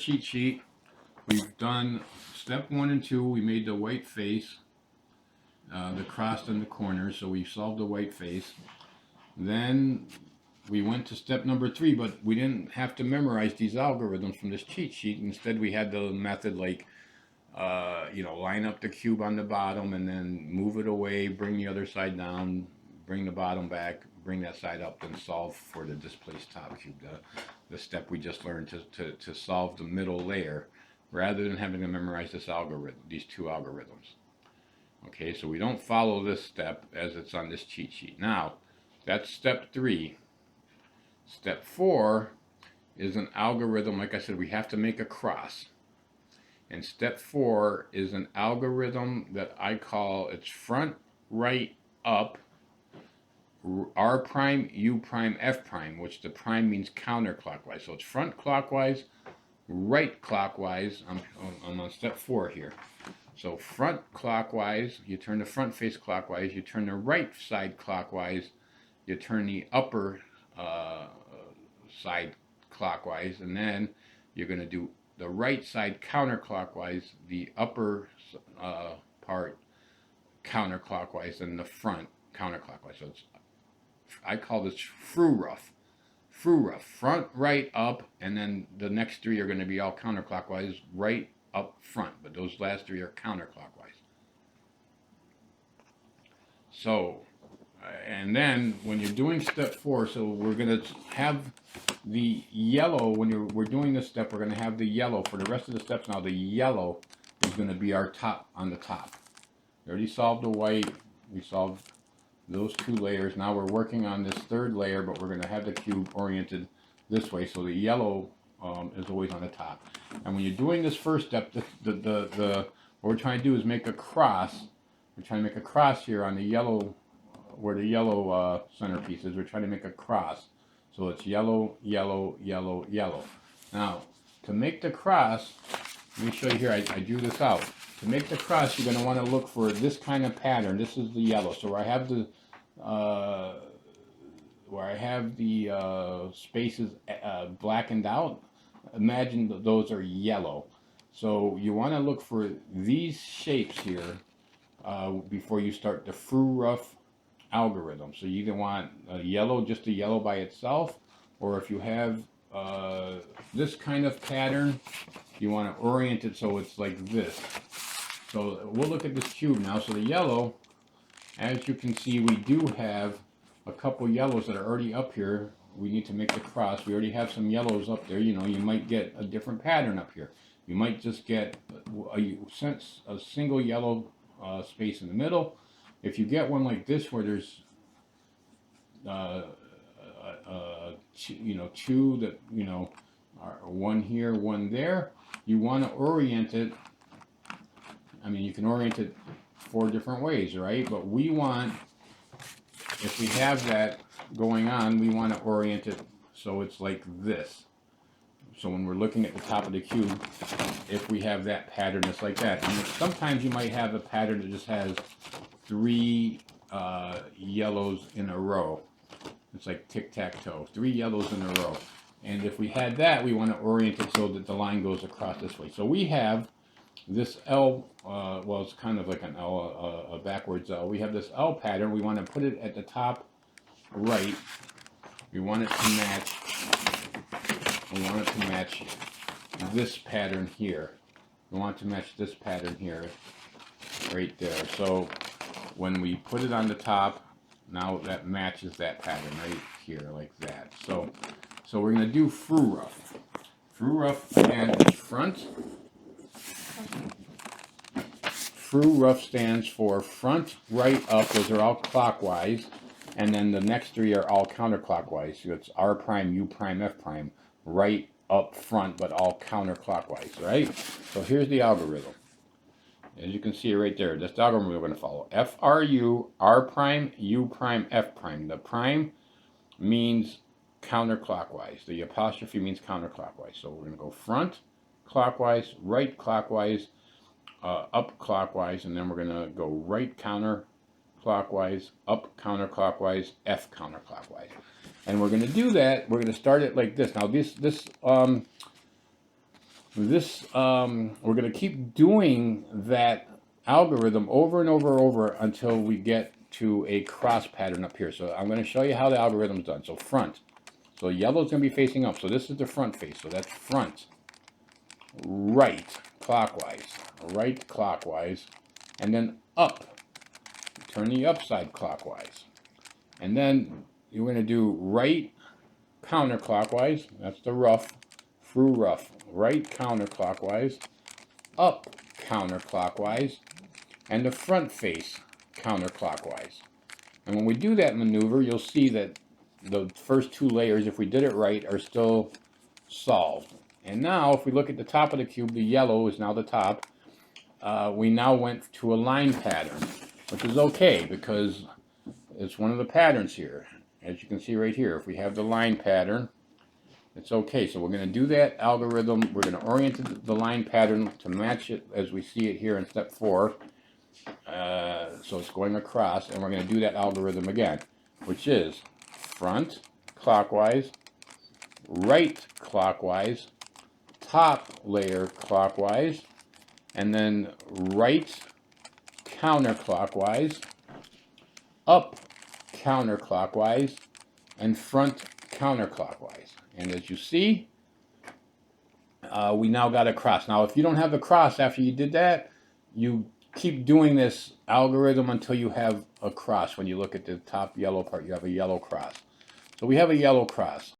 cheat sheet. We've done step 1 and 2. We made the white face, the cross in the corner, so we solved the white face. Then we went to step number 3, but we didn't have to memorize these algorithms from this cheat sheet. Instead, we had the method like, line up the cube on the bottom and then move it away, bring the other side down, bring the bottom back, bring that side up, then solve for the displaced top cube. The step we just learned to solve the middle layer, rather than having to memorize this algorithm, these 2 algorithms. Okay, so we don't follow this step as it's on this cheat sheet. Now, that's step 3. Step 4 is an algorithm. Like I said, we have to make a cross. And step 4 is an algorithm that I call, it's front, right, up, R prime, U prime, F prime, which the prime means counterclockwise. So it's front clockwise, right clockwise. I'm on step 4 here. So front clockwise, you turn the front face clockwise, you turn the right side clockwise, you turn the upper side clockwise, and then you're going to do the right side counterclockwise, the upper part counterclockwise, and the front counterclockwise. So I call this frou rough. Frou rough, front, right, up, and then the next 3 are going to be all counterclockwise, right, up, front, but those last 3 are counterclockwise. So, and then when you're doing step 4, so we're going to have the yellow, when we're doing this step, we're going to have the yellow for the rest of the steps. Now the yellow is going to be our top on the top. We already solved the white, we solved those 2 layers. Now we're working on this 3rd layer, but we're going to have the cube oriented this way, so the yellow is always on the top. And when you're doing this first step, what we're trying to do is make a cross. We're trying to make a cross here on the yellow, where the yellow centerpiece is. We're trying to make a cross. So it's yellow, yellow, yellow, yellow. Now, to make the cross, let me show you here, I drew this out. To make the cross, you're going to want to look for this kind of pattern. This is the yellow. So where I have the spaces blackened out, imagine those are yellow. So you want to look for these shapes here before you start the frou rough algorithm. So you either want a yellow, just a yellow by itself, or if you have this kind of pattern, you want to orient it so it's like this. So we'll look at this cube now. So the yellow, as you can see, we do have a couple yellows that are already up here. We need to make the cross. We already have some yellows up there. You know, you might get a different pattern up here. You might just get a single yellow space in the middle. If you get one like this where there's two that are one here, one there, you want to orient it. I mean, you can orient it 4 different ways, right? But we want, if we have that going on, we want to orient it so it's like this. So when we're looking at the top of the cube, if we have that pattern, it's like that. And sometimes you might have a pattern that just has 3 yellows in a row. It's like tic-tac-toe, 3 yellows in a row. And if we had that, we want to orient it so that the line goes across this way. So we have this L, well, it's kind of like an L, a backwards L. We have this L pattern. We want to put it at the top right. We want it to match. We want it to match this pattern here. We want it to match this pattern here, right there. So when we put it on the top, now that matches that pattern right here, like that. So we're going to do frou rough. Frou rough again is front. Frou rough stands for front, right, up. Those are all clockwise. And then the next 3 are all counterclockwise. So it's R prime, U prime, F prime. Right, up, front, but all counterclockwise, right? So here's the algorithm. As you can see right there, that's the algorithm we're going to follow. FRU, R prime, U prime, F prime. The prime means counterclockwise. The apostrophe means counterclockwise. So we're going to go front clockwise, right clockwise, up clockwise, and then we're going to go right counterclockwise, up counterclockwise, F counterclockwise. And we're going to do that. We're going to start it like this. Now This, we're going to keep doing that algorithm over and over and over until we get to a cross pattern up here. So I'm going to show you how the algorithm is done. So front. So yellow is going to be facing up. So this is the front face. So that's front. Right clockwise. Right clockwise. And then up. Turn the upside clockwise. And then you're going to do right counterclockwise. That's the rough. Through rough. Right counterclockwise. Up counterclockwise. And the front face counterclockwise. And when we do that maneuver, you'll see that the first two layers, if we did it right, are still solved. And now, if we look at the top of the cube, the yellow is now the top. We now went to a line pattern, which is okay because it's one of the patterns here. As you can see right here, if we have the line pattern, it's okay. So we're going to do that algorithm. We're going to orient the line pattern to match it as we see it here in step 4. So it's going across, and we're going to do that algorithm again, which is front clockwise, right clockwise, top layer clockwise, and then right counterclockwise, up counterclockwise, and front counterclockwise. And as you see, we now got a cross. Now, if you don't have the cross after you did that, you keep doing this algorithm until you have a cross. When you look at the top yellow part, you have a yellow cross. So we have a yellow cross.